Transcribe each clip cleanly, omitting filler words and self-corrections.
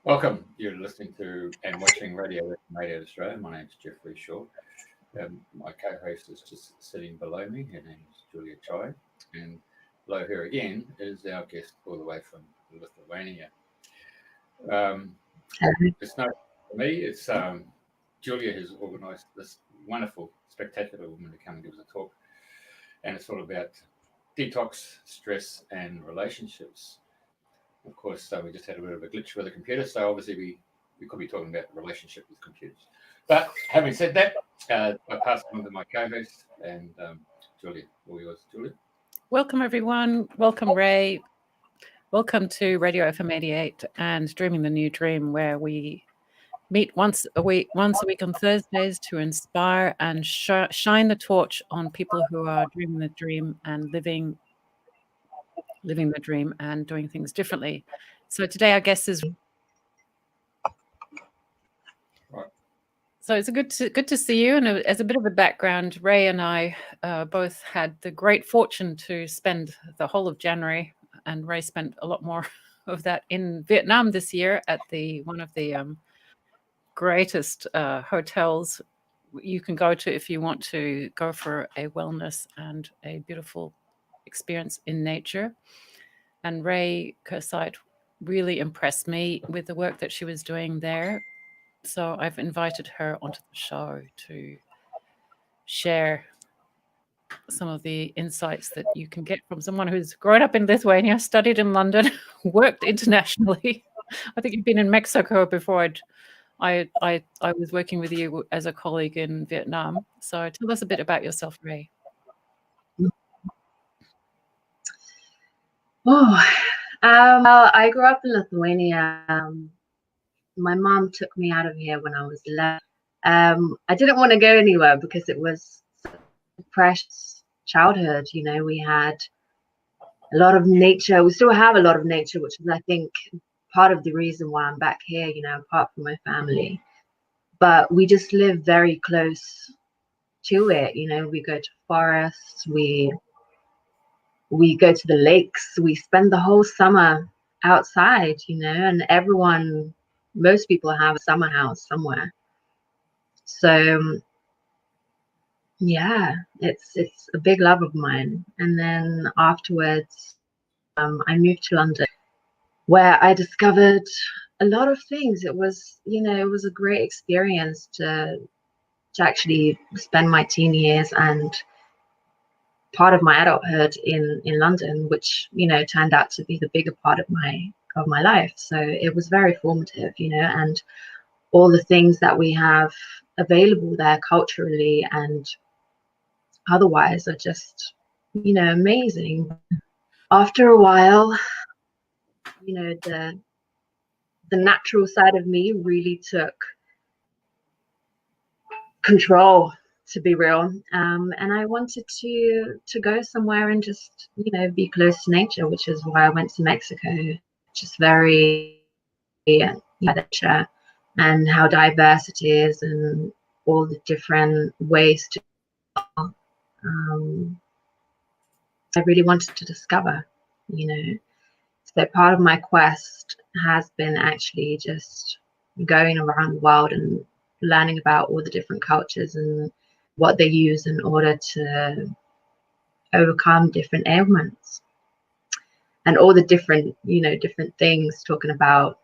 Welcome. You're listening to and watching Radio Made Australia. My name's Jeffrey Shaw. My co-host is just sitting below me. Her name is Julia Chai. And below her again is our guest all the way from Lithuania. It's not for me. It's Julia has organised this wonderful, spectacular woman to come and give us a talk. And it's all about detox, stress, and relationships. Of course, we just had a bit of a glitch with the computer, so obviously we could be talking about the relationship with computers. But having said that, I pass on to my co-host and Julia. All yours, Julia. Welcome, everyone. Welcome, Ray. Welcome to Radio FM 88 and Dreaming the New Dream, where we meet once a week on Thursdays to inspire and shine the torch on people who are dreaming the dream and living the dream and doing things differently. So today our guest is right. So it's good to see you. And as a bit of a background, Ray and I both had the great fortune to spend the whole of January, and Ray spent a lot more of that in Vietnam this year at one of the greatest hotels you can go to if you want to go for a wellness and a beautiful experience in nature. And Rai Kersyte really impressed me with the work that she was doing there. So I've invited her onto the show to share some of the insights that you can get from someone who's grown up in Lithuania, studied in London, worked internationally. I think you've been in Mexico before I was working with you as a colleague in Vietnam. So tell us a bit about yourself, Rai. Well, I grew up in Lithuania. My mom took me out of here when I was 11. I didn't want to go anywhere because it was such a precious childhood. You know, we had a lot of nature. We still have a lot of nature, which is, I think, part of the reason why I'm back here, you know, apart from my family. But we just live very close to it. You know, we go to forests, we go to the lakes, we spend the whole summer outside, you know, and most people have a summer house somewhere. So yeah, it's a big love of mine. And then afterwards, I moved to London, where I discovered a lot of things. It was, you know, it was a great experience to actually spend my teen years and part of my adulthood in London, which, you know, turned out to be the bigger part of my life. So it was very formative, you know, and all the things that we have available there culturally and otherwise are just, you know, amazing. After a while, you know, the natural side of me really took control, to be real, and I wanted to go somewhere and just, you know, be close to nature, which is why I went to Mexico. Just very nature and how diverse it is and all the different ways to I really wanted to discover, you know. So part of my quest has been actually just going around the world and learning about all the different cultures and what they use in order to overcome different ailments and all the different, you know, different things, talking about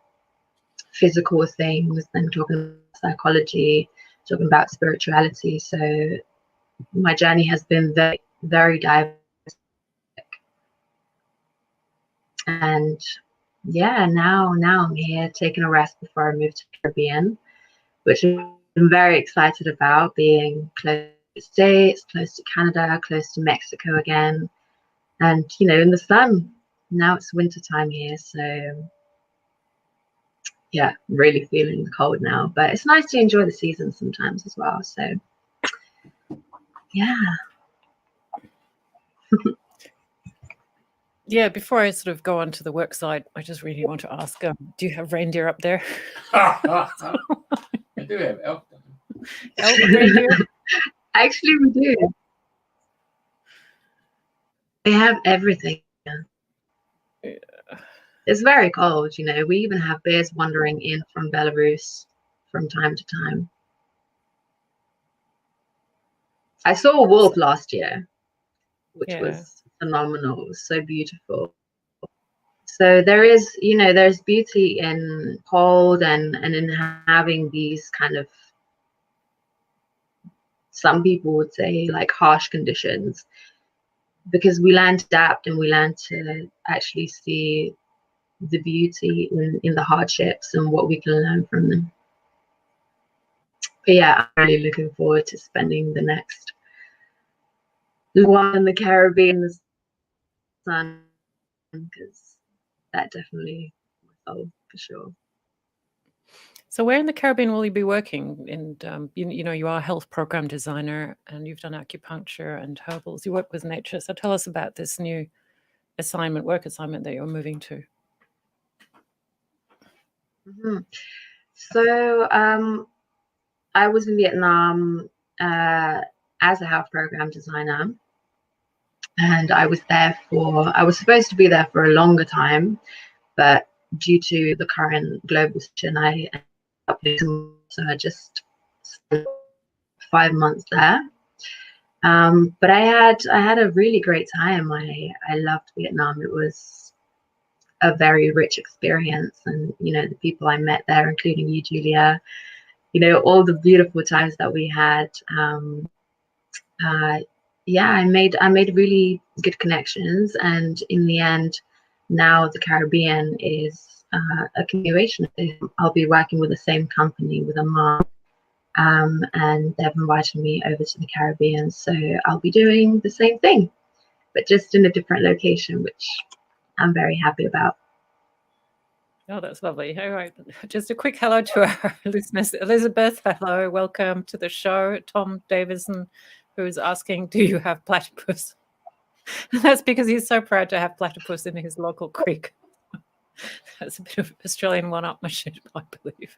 physical things, then talking about psychology, talking about spirituality. So my journey has been very, very diverse. And yeah, now I'm here taking a rest before I move to the Caribbean, which I'm very excited about, being close to the States, close to Canada, close to Mexico again, and, you know, in the sun. Now it's winter time here, so yeah, really feeling the cold now, but it's nice to enjoy the season sometimes as well. So yeah. Yeah, before I sort of go on to the work side, I just really want to ask, do you have reindeer up there? I do have elk. Elk reindeer? Actually, we do. We have everything. Yeah. It's very cold, you know. We even have bears wandering in from Belarus from time to time. I saw a wolf last year, which was phenomenal. It was so beautiful. So there is, you know, there's beauty in cold and in having these kind of, some people would say, like harsh conditions, because we learn to adapt and we learn to actually see the beauty in the hardships and what we can learn from them. But yeah, I'm really looking forward to spending the next one in the Caribbean, the sun, because that definitely my soul for sure. So where in the Caribbean will you be working? And you know, you are a health program designer and you've done acupuncture and herbals. You work with nature. So tell us about this new work assignment that you're moving to. Mm-hmm. So I was in Vietnam as a health program designer, and I was supposed to be there for a longer time, but due to the current global situation, so I just spent 5 months there. But I had a really great time. I loved Vietnam. It was a very rich experience, and you know, the people I met there, including you, Julia, you know, all the beautiful times that we had. Yeah, I made really good connections, and in the end, now the Caribbean is a continuation. I'll be working with the same company with a mom, and they've invited me over to the Caribbean, so I'll be doing the same thing, but just in a different location, which I'm very happy about. Oh, that's lovely. All right. Just a quick hello to our listeners. Elizabeth, hello. Welcome to the show. Tom Davison, who's asking, do you have platypus? And that's because he's so proud to have platypus in his local creek. That's a bit of Australian one-upmanship, I believe.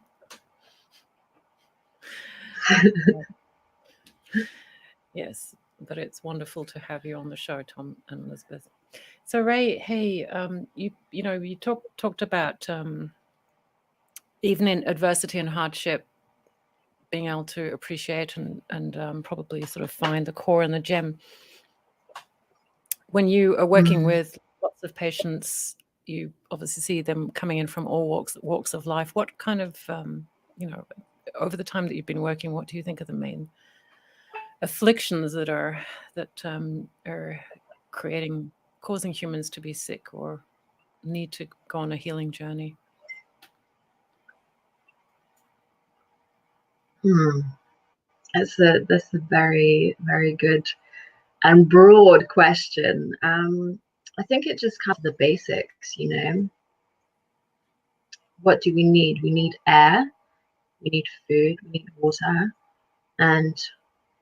Yes, but it's wonderful to have you on the show, Tom and Elizabeth. So Ray, hey, you talked about even in adversity and hardship, being able to appreciate and probably sort of find the core and the gem. When you are working with lots of patients, you obviously see them coming in from all walks of life. What kind of, over the time that you've been working, what do you think are the main afflictions that are causing humans to be sick or need to go on a healing journey? That's a very, very good and broad question. I think it just comes to the basics, you know. What do we need? We need air, we need food, we need water, and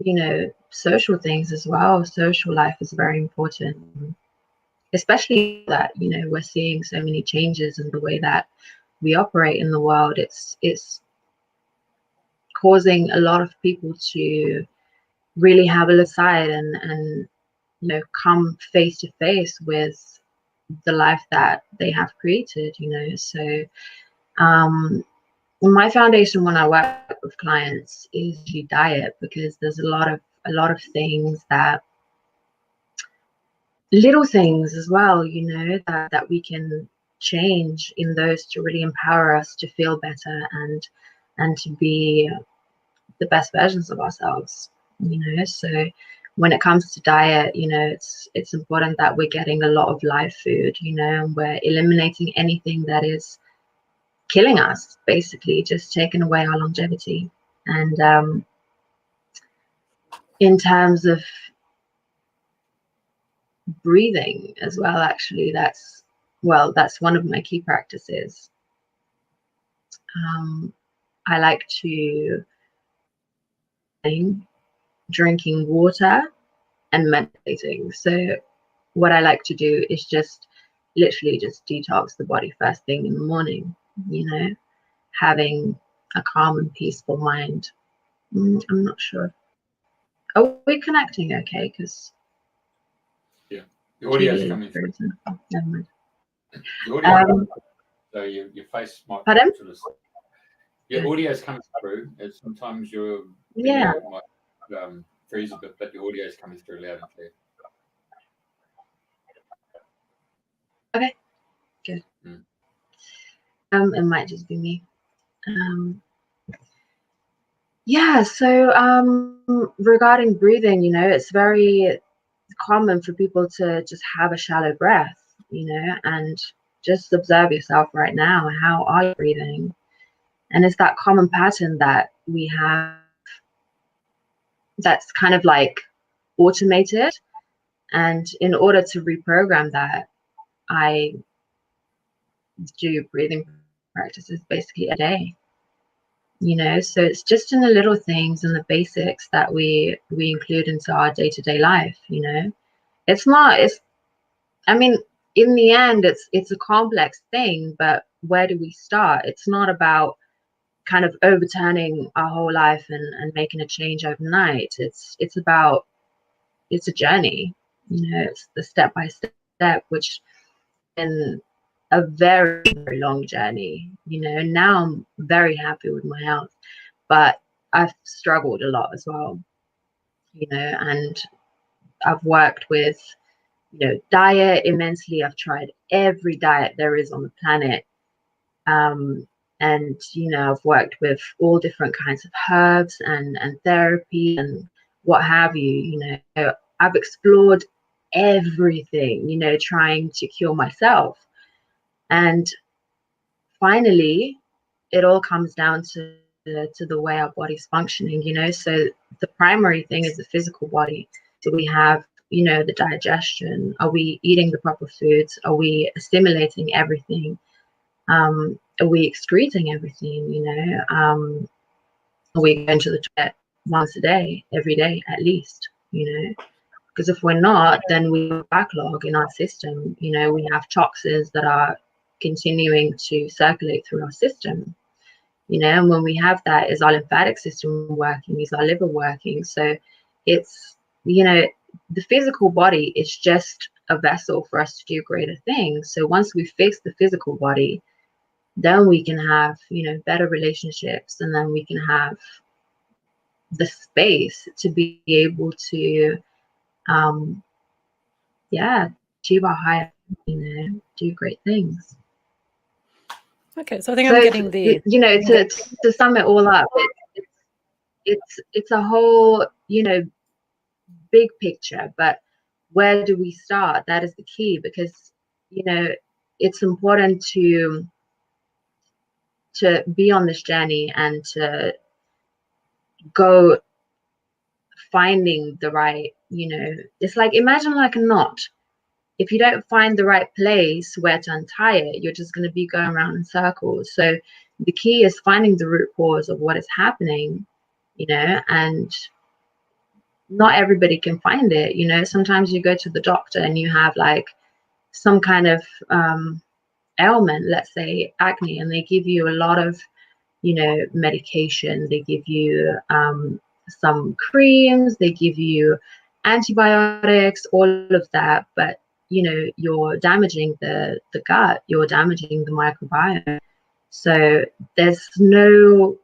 you know, social things as well. Social life is very important, especially that, you know, we're seeing so many changes in the way that we operate in the world. It's causing a lot of people to really have a look aside and you know, come face to face with the life that they have created, you know. So my foundation when I work with clients is usually diet, because there's a lot of things, that little things as well, you know, that we can change in those to really empower us to feel better and to be the best versions of ourselves, you know. So when it comes to diet, you know, it's important that we're getting a lot of live food, you know, and we're eliminating anything that is killing us, basically just taking away our longevity. And in terms of breathing as well, actually, that's one of my key practices. I like to drinking water and meditating. So what I like to do is just literally just detox the body first thing in the morning, you know, having a calm and peaceful mind. I'm not sure. Are we connecting okay? Because yeah, the audio is coming through. Never mind. Your audio, so your face might Pardon? sort of, your audio is coming through, and sometimes your Yeah. video might freeze a bit, but your audio is coming through loud and clear. Okay, good. It might just be me. Yeah, so regarding breathing, you know, it's very common for people to just have a shallow breath, you know, and just observe yourself right now. How are you breathing? And it's that common pattern that we have that's kind of like automated. And in order to reprogram that, I do breathing practices basically a day, you know. So it's just in the little things and the basics that we include into our day-to-day life, you know. I mean, in the end, it's a complex thing, but where do we start? It's not about kind of overturning our whole life and making a change overnight. It's a journey, you know. It's the step by step, which in a very, very long journey, you know. And now I'm very happy with my health, but I've struggled a lot as well, you know. And I've worked with, you know, diet immensely. I've tried every diet there is on the planet. And, you know, I've worked with all different kinds of herbs and therapy and what have you, you know. I've explored everything, you know, trying to cure myself. And finally, it all comes down to the way our body's functioning, you know. So the primary thing is the physical body. So we have, you know, the digestion. Are we eating the proper foods? Are we assimilating everything? Are we excreting everything, you know? Are we going to the toilet once a day, every day at least, you know? Because if we're not, then we have a backlog in our system. You know, we have toxins that are continuing to circulate through our system, you know. And when we have that, is our lymphatic system working? Is our liver working? So it's, you know, the physical body is just a vessel for us to do greater things. So once we fix the physical body, then we can have, you know, better relationships, and then we can have the space to be able to yeah, achieve our higher, you know, do great things. Okay, so I think So I'm getting the, you know, to sum it all up, it's a whole, you know, big picture, but where do we start? That is the key, because, you know, it's important to be on this journey and to go finding the right, you know, it's like, imagine like a knot. If you don't find the right place where to untie it, you're just going to be going around in circles. So the key is finding the root cause of what is happening, you know. And not everybody can find it, you know. Sometimes you go to the doctor and you have like some kind of ailment, let's say acne, and they give you a lot of, you know, medication. They give you some creams, they give you antibiotics, all of that, but, you know, you're damaging the gut, you're damaging the microbiome. So there's no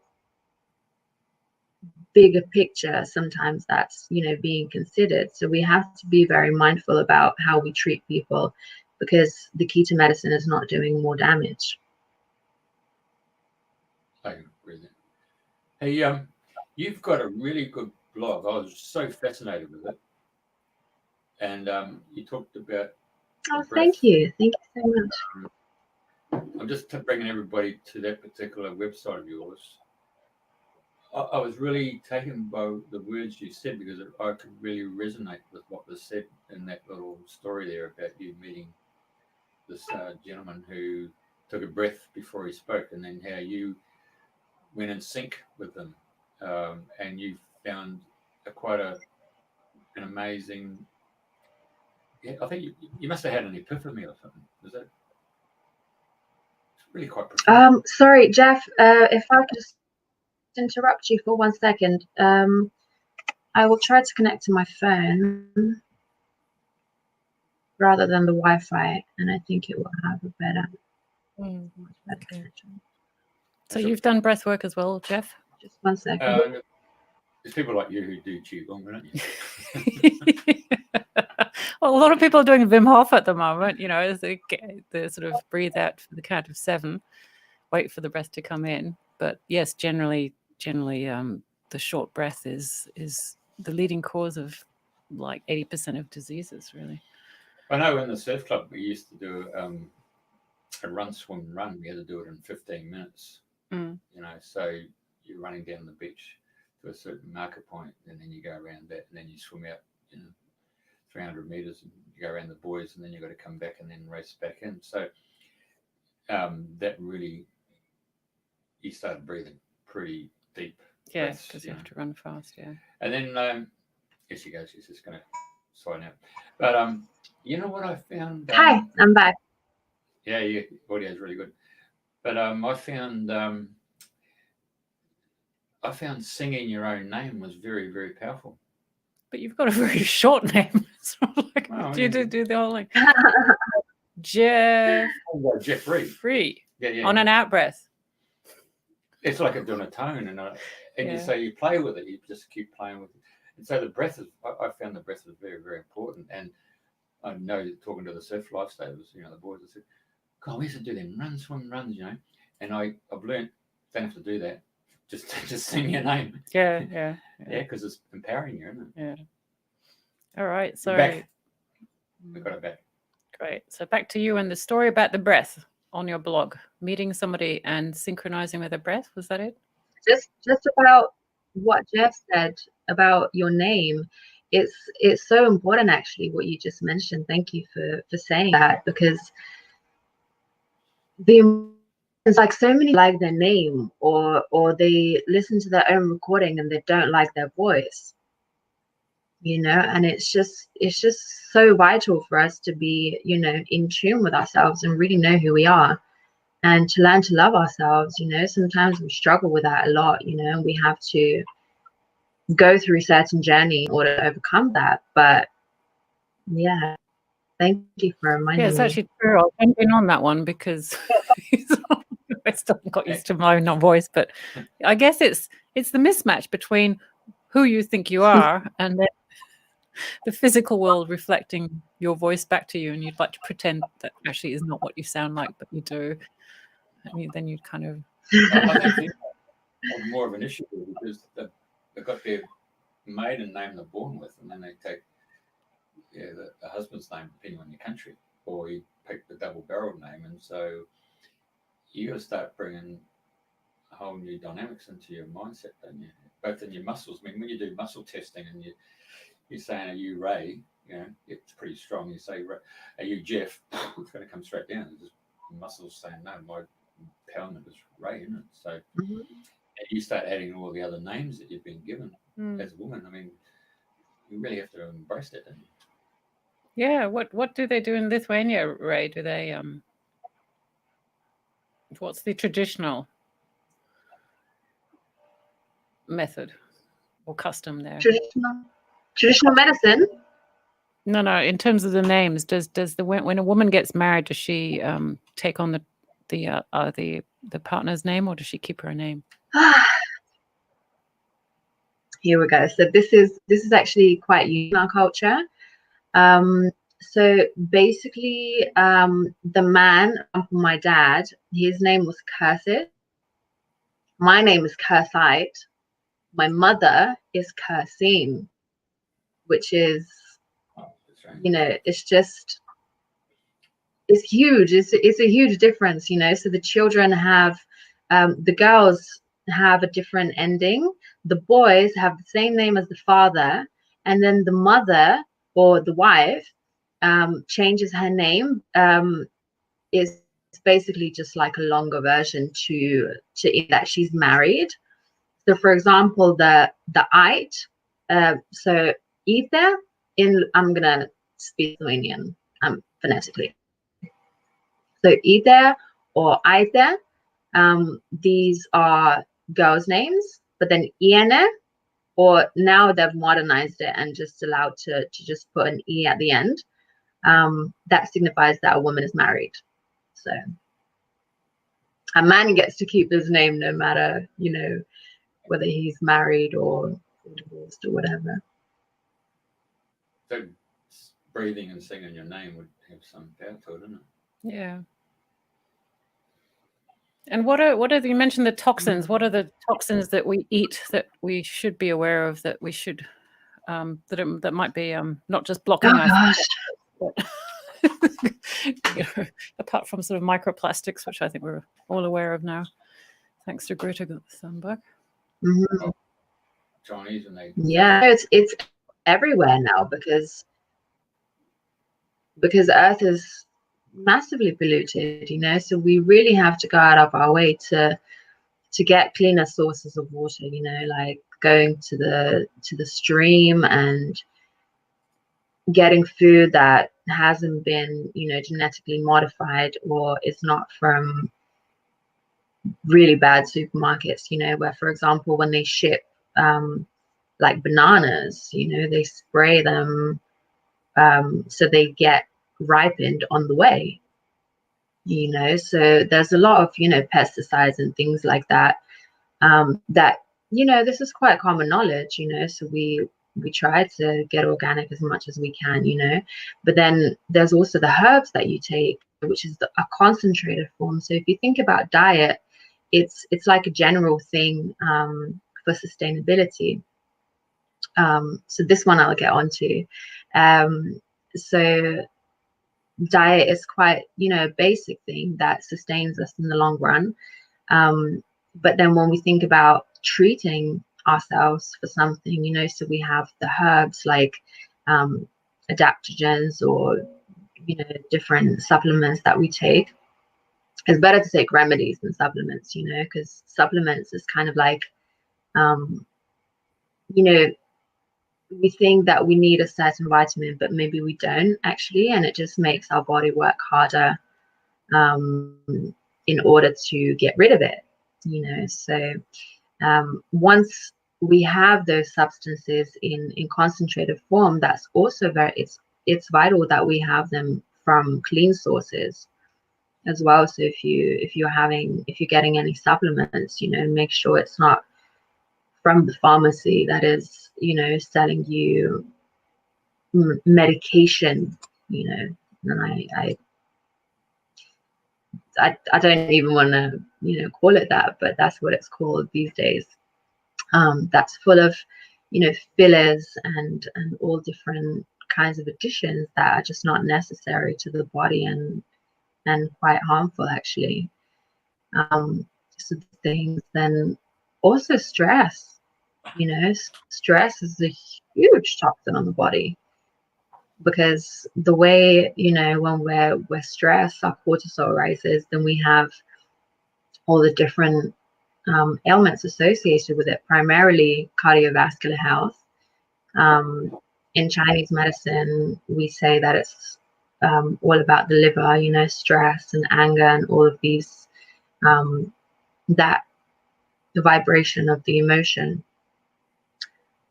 bigger picture sometimes that's, you know, being considered. So we have to be very mindful about how we treat people, because the key to medicine is not doing more damage. I agree with that. Hey, you've got a really good blog. I was so fascinated with it, and you talked about. Oh, thank you so much. I'm just bringing everybody to that particular website of yours. I was really taken by the words you said, because I could really resonate with what was said in that little story there about you meeting this gentleman who took a breath before he spoke, and then how you went in sync with them, and you found quite an amazing. Yeah, I think you must have had an epiphany or something. Is that? It's really quite profound. Sorry, Jeff. If I could just interrupt you for 1 second. I will try to connect to my phone. rather than the Wi-Fi, and I think it will have a better, much better Okay. connection. So you've done breath work as well, Jeff? Just 1 second. There's people like you who do Qigong, don't you? Well, a lot of people are doing Wim Hof at the moment, you know, as they sort of breathe out for the count of 7, wait for the breath to come in. But yes, generally, the short breath is the leading cause of like 80% of diseases, really. I know in the surf club we used to do a run, swim, run. We had to do it in 15 minutes. Mm. You know, so you're running down the beach to a certain marker point, and then you go around that, and then you swim out, 300 meters, and you go around the buoys, and then you've got to come back and then race back in. So that really, you started breathing pretty deep. Yeah, because you have to run fast, yeah. And then, here she goes, she's just going to sign out. But you know what I found? Hi, I'm back. Yeah, audio is really good. But I found singing your own name was very, very powerful. But you've got a very short name. So like, do the whole thing. Jeff. Oh, Jeffrey. Free. Yeah. On an out breath. It's like doing a tone, and you say you play with it. You just keep playing with it. And so the breath is. I found the breath was very, very important. And I know talking to the surf lifestyles, the boys, I said, "God, we used to do them run, swim, runs, And I've learned don't have to do that. Just sing your name. Yeah, because it's empowering you, isn't it? Yeah. All right. So we got it back. Great. So back to you and the story about the breath on your blog, meeting somebody and synchronizing with the breath. Was that it? Just about what Jeff said about your name. It's so important, actually, what you just mentioned. Thank you for saying that, because it's like so many like their name, or they listen to their own recording and they don't like their voice, and it's just so vital for us to be in tune with ourselves and really know who we are, and to learn to love ourselves. Sometimes we struggle with that a lot, and we have to go through a certain journey in order to overcome that. But yeah, thank you for reminding me. Yeah, it's actually true. I'll jump in on that one because I still got used to my own voice, but I guess it's the mismatch between who you think you are and then the physical world reflecting your voice back to you, and you'd like to pretend that actually is not what you sound like, but you do. And then you'd kind of. I think more of an issue because they've got their maiden name they're born with, and then they take the husband's name depending on your country, or you pick the double-barreled name, and so you got to start bringing a whole new dynamics into your mindset, don't you? Both in your muscles. I mean, when you do muscle testing and you're saying, "Are you Ray?" It's pretty strong. You say, "Are you Jeff?" It's going to come straight down. It's just muscles saying, "No, my empowerment is Ray," isn't it? So and you start adding all the other names that you've been given as a woman. I mean, you really have to embrace that, don't you? Yeah. What do they do in Lithuania, Ray? Do they what's the traditional method or custom there? Traditional medicine? No. In terms of the names, does when a woman gets married, does she take on the partner's name, or does she keep her name? Here we go. So this is actually quite unique in our culture. So basically, the man, my dad, his name was Kersyte. My name is Kersyte. My mother is Kersin, which is, it's huge. It's a huge difference, So the children have, the girls have a different ending. The boys have the same name as the father, and then the mother or the wife changes her name. It's basically just like a longer version to that she's married. So, for example, the it, so either I'm gonna speak Lithuanian phonetically. So either or either, these are girls' names, but then iene, or now they've modernized it and just allowed to just put an e at the end. that signifies that a woman is married. So a man gets to keep his name no matter, you know, whether he's married or divorced or whatever. So breathing and singing your name would have some power to it, wouldn't it? Yeah. And what are you mentioned the toxins? What are the toxins that we eat that we should be aware of, that we should that might be not just blocking our but you know, apart from sort of microplastics, which I think we're all aware of now, thanks to Greta Thunberg. Mm-hmm. Chinese and they it's everywhere now because Earth is massively polluted, you know, so we really have to go out of our way to get cleaner sources of water, you know, like going to the stream and getting food that hasn't been, you know, genetically modified or is not from really bad supermarkets, you know, where, for example, when they ship like bananas, you know, they spray them so they get ripened on the way, you know. So there's a lot of, you know, pesticides and things like that, that, you know, this is quite common knowledge, you know, so we try to get organic as much as we can, you know. But then there's also the herbs that you take, which is a concentrated form. So if you think about diet, it's like a general thing for sustainability. So this one I'll get onto. So diet is quite, you know, a basic thing that sustains us in the long run. But then when we think about treating ourselves for something, you know, so we have the herbs like adaptogens or, you know, different supplements that we take. It's better to take remedies than supplements, you know, because supplements is kind of like, you know, we think that we need a certain vitamin, but maybe we don't actually, and it just makes our body work harder in order to get rid of it, you know. So once we have those substances in concentrated form, that's also it's vital that we have them from clean sources as well. So if you're getting any supplements, you know, make sure it's not from the pharmacy that is, you know, selling you medication, you know. And I don't even want to, you know, call it that, but that's what it's called these days. That's full of, you know, fillers and all different kinds of additions that are just not necessary to the body and quite harmful actually. So things. Then also stress, you know, stress is a huge toxin on the body, because the way, you know, when we're stressed, our cortisol rises, then we have all the different ailments associated with it, primarily cardiovascular health. In Chinese medicine, we say that it's all about the liver, you know, stress and anger and all of these, that the vibration of the emotion.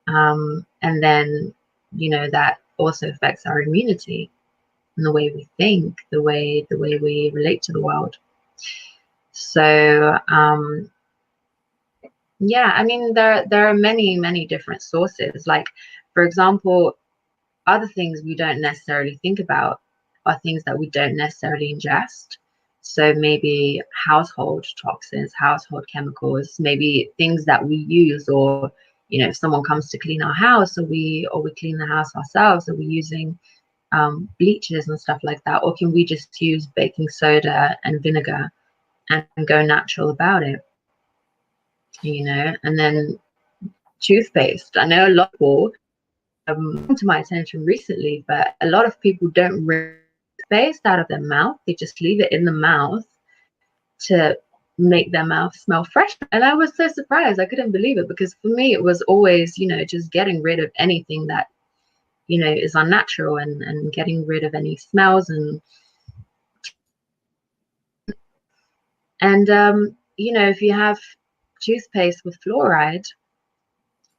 And then, you know, that also affects our immunity and the way we think, the way we relate to the world. So yeah, I mean, there are many different sources. Like, for example, other things we don't necessarily think about are things that we don't necessarily ingest. So maybe household toxins, household chemicals, maybe things that we use, or, you know, if someone comes to clean our house, or we clean the house ourselves, are we using bleaches and stuff like that, or can we just use baking soda and vinegar and go natural about it, you know? And then toothpaste. I know a lot of people come to my attention recently, but a lot of people don't rinse toothpaste out of their mouth. They just leave it in the mouth to make their mouth smell fresh. And I was so surprised. I couldn't believe it, because for me it was always, you know, just getting rid of anything that, you know, is unnatural, and getting rid of any smells and you know, if you have toothpaste with fluoride,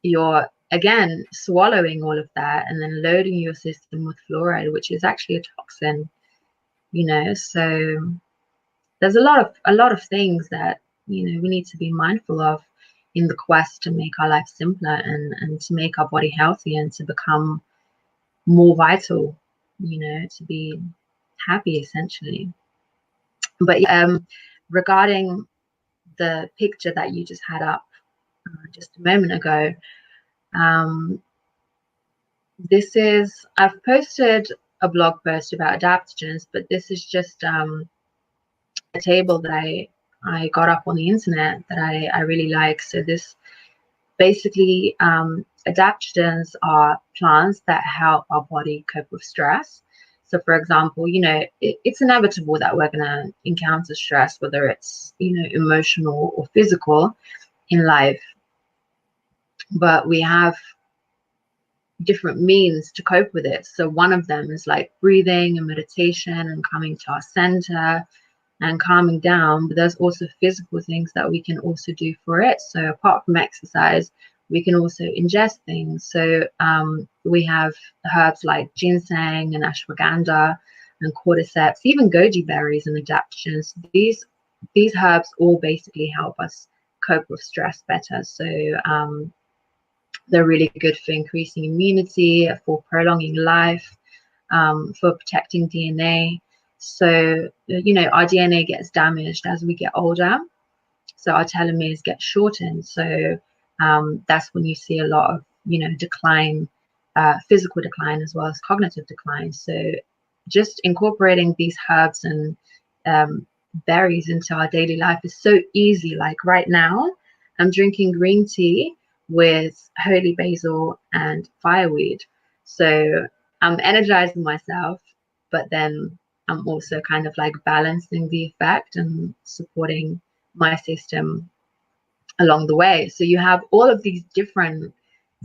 you're again, swallowing all of that and then loading your system with fluoride, which is actually a toxin, you know. So there's a lot of things that, you know, we need to be mindful of in the quest to make our life simpler and to make our body healthy and to become more vital, you know, to be happy essentially. But regarding the picture that you just had up just a moment ago, this is, I've posted a blog post about adaptogens, but this is just a table that I got up on the internet that I really like. So this basically, adaptogens are plants that help our body cope with stress. So for example, you know, it's inevitable that we're going to encounter stress, whether it's, you know, emotional or physical in life, but we have different means to cope with it. So one of them is like breathing and meditation and coming to our center and calming down. But there's also physical things that we can also do for it. So apart from exercise, we can also ingest things. So we have herbs like ginseng and ashwagandha and cordyceps, even goji berries and adaptogens. These herbs all basically help us cope with stress better. So they're really good for increasing immunity, for prolonging life, for protecting DNA. So, you know, our DNA gets damaged as we get older. So our telomeres get shortened. So that's when you see a lot of, you know, decline, physical decline as well as cognitive decline. So just incorporating these herbs and berries into our daily life is so easy. Like right now, I'm drinking green tea with holy basil and fireweed. So I'm energizing myself, but then I'm also kind of like balancing the effect and supporting my system along the way. So you have all of these different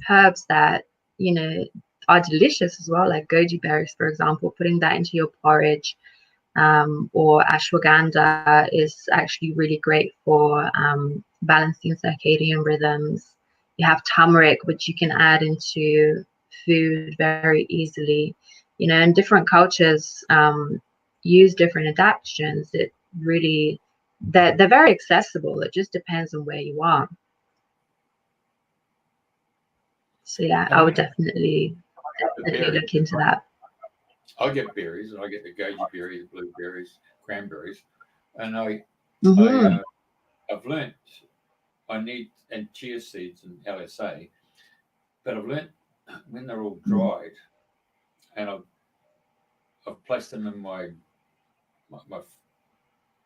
herbs that, you know, are delicious as well, like goji berries, for example, putting that into your porridge. Or ashwagandha is actually really great for balancing circadian rhythms. You have turmeric, which you can add into food very easily. You know, and different cultures use different adaptogens. It really, they're very accessible. It just depends on where you are. So yeah, I would definitely look into that. I get berries, and I get the goji berries, blueberries, cranberries, and I've learnt I need, and chia seeds and LSA, but I've learnt when they're all dried, and I've placed them in my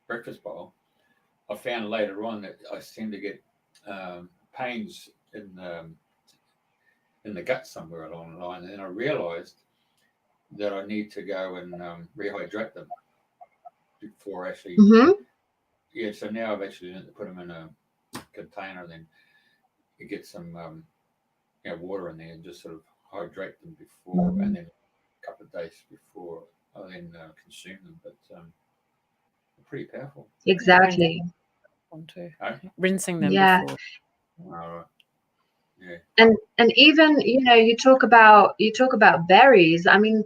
breakfast bowl. I found later on that I seem to get pains in the gut somewhere along the line, and then I realised that I need to go and rehydrate them before actually. Yeah, so now I've actually learned to put them in a container, and then you get some water in there and just sort of hydrate them before, and then a couple of days before I then consume them. But they're pretty powerful. Exactly. Rinsing them before. Yeah. And even, you know, you talk about berries. I mean,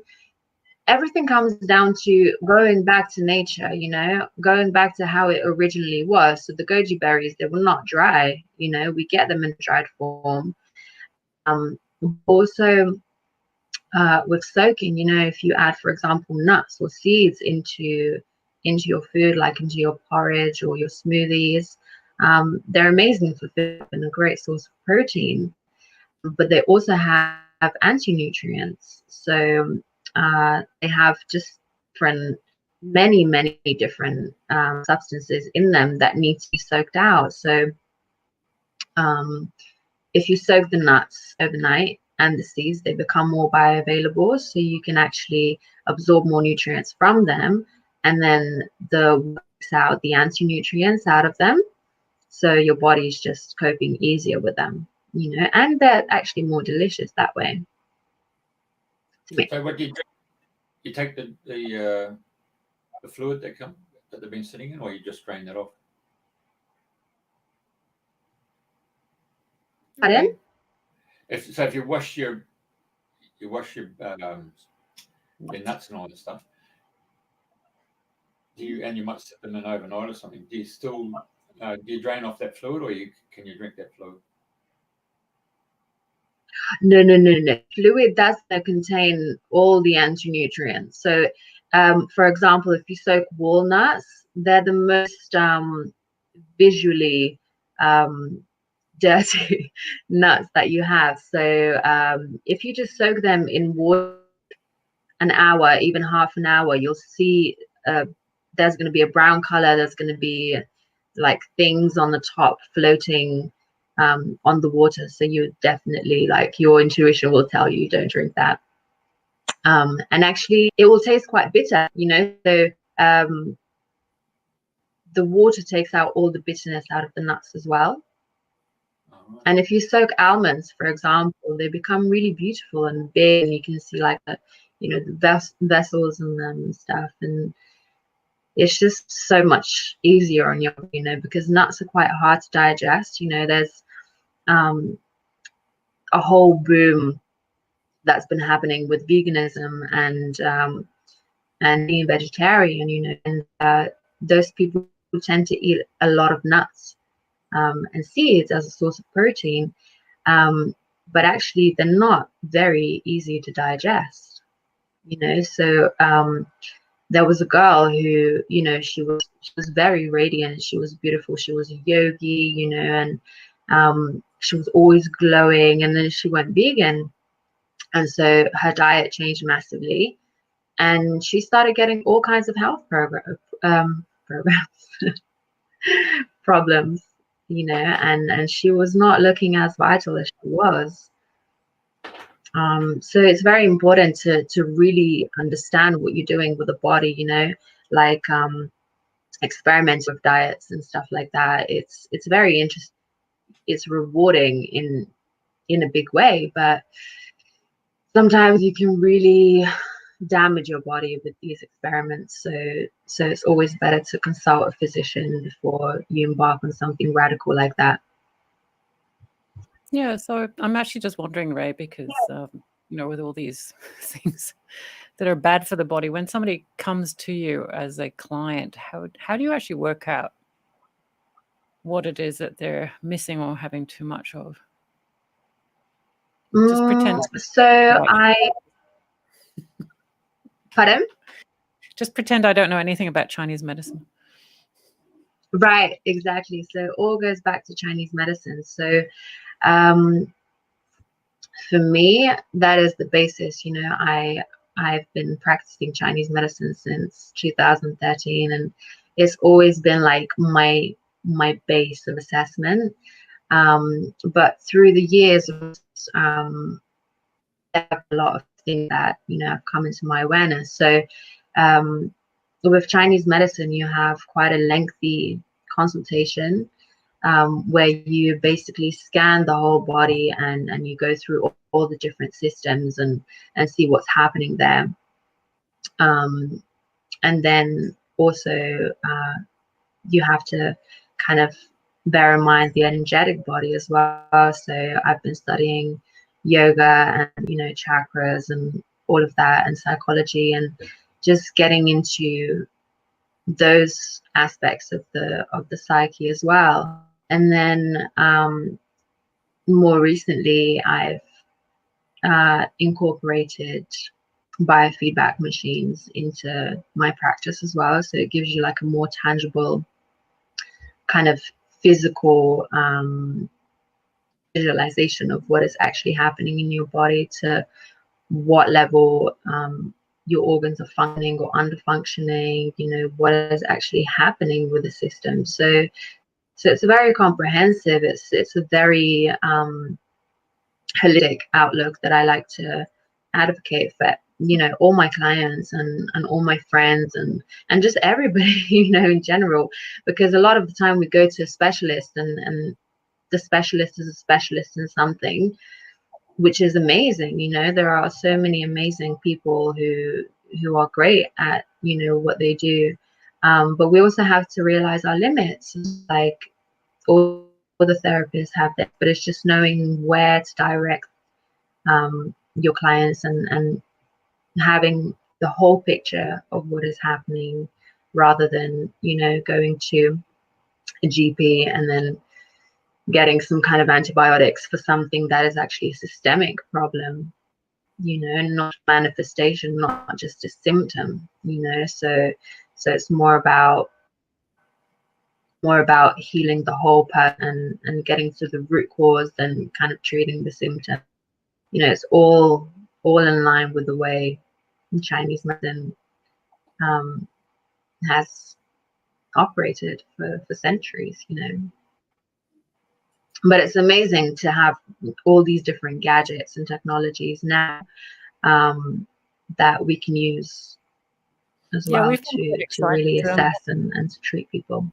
everything comes down to going back to nature, you know, going back to how it originally was. So the goji berries, they will not dry, you know, we get them in dried form. Also with soaking, you know, if you add, for example, nuts or seeds into your food, like into your porridge or your smoothies, they're amazing for food and a great source of protein, but they also have anti-nutrients. So they have just many different substances in them that need to be soaked out. So if you soak the nuts overnight and the seeds, they become more bioavailable, so you can actually absorb more nutrients from them, and then works out the anti-nutrients out of them, so your body's just coping easier with them, you know, and they're actually more delicious that way to me. So what do you do? You take the fluid that they've been sitting in, or you just drain that off? Pardon? if you wash your nuts and all that stuff, and you might sit them in overnight or something, do you still do you drain off that fluid, or can you drink that fluid? No. Fluid does contain all the anti-nutrients. So, for example, if you soak walnuts, they're the most visually dirty nuts that you have. So, if you just soak them in water an hour, even half an hour, you'll see there's going to be a brown color. There's going to be like things on the top floating on the water. So you definitely, like, your intuition will tell you don't drink that. And actually it will taste quite bitter, you know. So the water takes out all the bitterness out of the nuts as well. And if you soak almonds, for example, they become really beautiful and big, and you can see like the, you know, the vessels in them and stuff. And it's just so much easier on your, you know, because nuts are quite hard to digest. You know, there's a whole boom that's been happening with veganism and being vegetarian, you know, and those people who tend to eat a lot of nuts and seeds as a source of protein, but actually they're not very easy to digest, you know. So there was a girl who, you know, she was very radiant, she was beautiful, she was a yogi, you know, and she was always glowing, and then she went vegan, and so her diet changed massively, and she started getting all kinds of health problems, you know, and she was not looking as vital as she was. So it's very important to really understand what you're doing with the body, you know, like experiment with diets and stuff like that. It's very interesting. It's rewarding in a big way, but sometimes you can really damage your body with these experiments. So it's always better to consult a physician before you embark on something radical like that. Yeah, so I'm actually just wondering, Ray, because you know, with all these things that are bad for the body, when somebody comes to you as a client, how do you actually work out what it is that they're missing or having too much of? Just pretend. Pardon? Just pretend I don't know anything about Chinese medicine. Right, exactly. So it all goes back to Chinese medicine. So for me, that is the basis. You know, I've been practicing Chinese medicine since 2013, and it's always been like my base of assessment. But through the years, there are a lot of things that, you know, have come into my awareness. So with Chinese medicine, you have quite a lengthy consultation where you basically scan the whole body and you go through all the different systems and see what's happening there. And then also you have to kind of bear in mind the energetic body as well. So I've been studying yoga and, you know, chakras and all of that, and psychology, and just getting into those aspects of the psyche as well. And then more recently, I've incorporated biofeedback machines into my practice as well. So it gives you like a more tangible kind of physical visualization of what is actually happening in your body, to what level your organs are functioning or under functioning, you know, what is actually happening with the system. So it's very comprehensive. It's a very holistic outlook that I like to advocate for, you know, all my clients and all my friends and just everybody, you know, in general, because a lot of the time we go to a specialist and the specialist is a specialist in something, which is amazing. You know, there are so many amazing people who are great at, you know, what they do, but we also have to realize our limits. Like all the therapists have that, but it's just knowing where to direct your clients, and having the whole picture of what is happening, rather than, you know, going to a GP and then getting some kind of antibiotics for something that is actually a systemic problem, you know, not manifestation, not just a symptom, you know. So it's more about healing the whole person, and getting to the root cause than kind of treating the symptom. You know, it's all in line with the way Chinese medicine has operated for centuries, you know. But it's amazing to have all these different gadgets and technologies now that we can use as well we've been quite to really excited, assess and to treat people.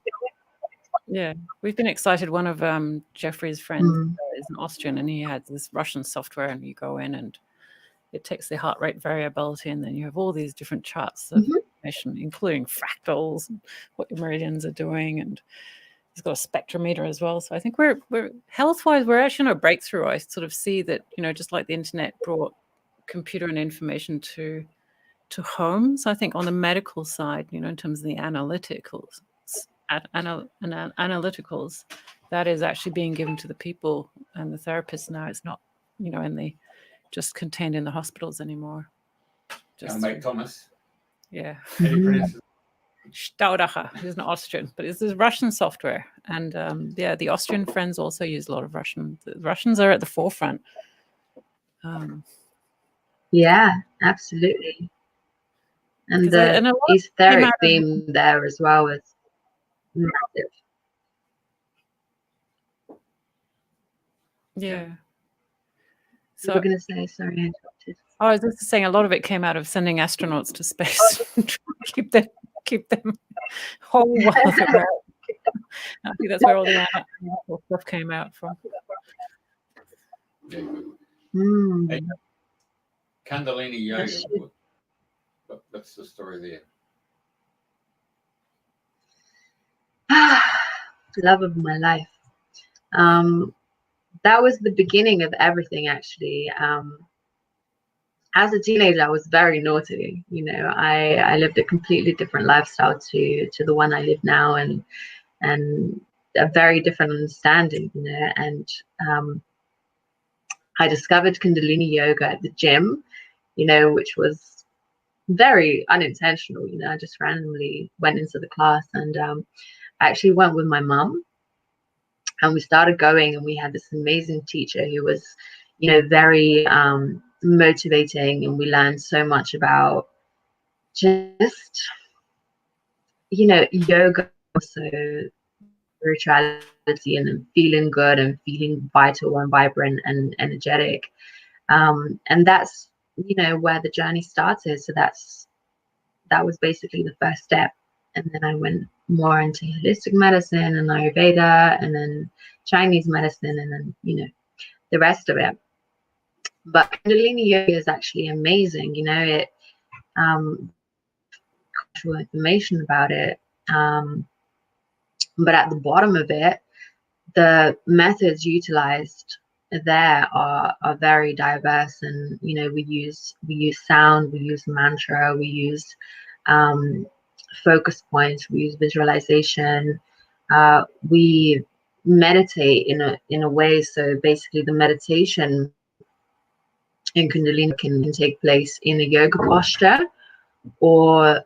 Yeah, we've been excited. One of Jeffrey's friends is an Austrian, and he had this Russian software, and you go in and it takes the heart rate variability, and then you have all these different charts of information, including fractals, and what your meridians are doing, and he's got a spectrometer as well. So I think we're health-wise, we're actually on a breakthrough. I sort of see that, you know, just like the internet brought computer and information to homes, I think on the medical side, you know, in terms of the analyticals, that is actually being given to the people and the therapists now. It's not, you know, just contained in the hospitals anymore. Our mate Thomas. Yeah. How do you pronounce it? Staudacher. He's an Austrian, but it's this Russian software. And the Austrian friends also use a lot of Russian. The Russians are at the forefront. Yeah, absolutely. And the etheric theme there as well is massive. Yeah. So we're going to say, sorry, I interrupted. I was just saying, a lot of it came out of sending astronauts to space to keep them whole while they're out. I think that's where all the animal stuff came out from. Hey, Kundalini yoga. What's the story there? Love of my life. That was the beginning of everything, actually. As a teenager, I was very naughty. You know, I lived a completely different lifestyle to the one I live now, and a very different understanding, you know. And I discovered Kundalini yoga at the gym, you know, which was very unintentional. You know, I just randomly went into the class, and I actually went with my mum, and we started going, and we had this amazing teacher who was, you know, very motivating, and we learned so much about just, you know, yoga, also spirituality, and feeling good and feeling vital and vibrant and energetic. And that's, you know, where the journey started. So that was basically the first step. And then I went more into holistic medicine and Ayurveda, and then Chinese medicine, and then, you know, the rest of it. But Kundalini yoga is actually amazing. You know, it information about it, but at the bottom of it, the methods utilized there are very diverse. And, you know, we use sound, we use mantra, we use focus points, we use visualization, we meditate in a way. So basically the meditation in Kundalini can take place in a yoga posture, or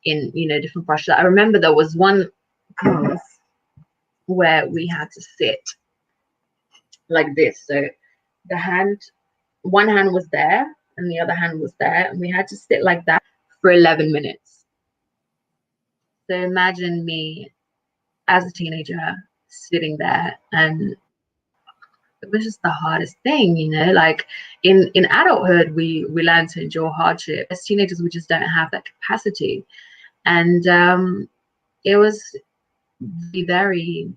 in, you know, different postures. I remember there was one class where we had to sit like this. So one hand was there and the other hand was there, and we had to sit like that for 11 minutes. So imagine me as a teenager sitting there, and it was just the hardest thing, you know. Like in adulthood, we learn to endure hardship. As teenagers, we just don't have that capacity. And it was very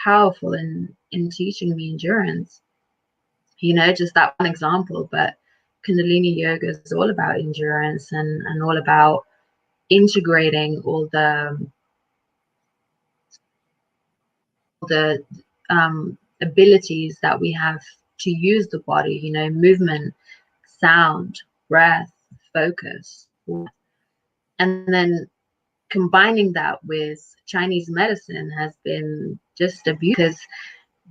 powerful in teaching me endurance, you know, just that one example. But Kundalini yoga is all about endurance, and all about integrating all the abilities that we have to use the body, you know, movement, sound, breath, focus. And then combining that with Chinese medicine has been just a beauty, because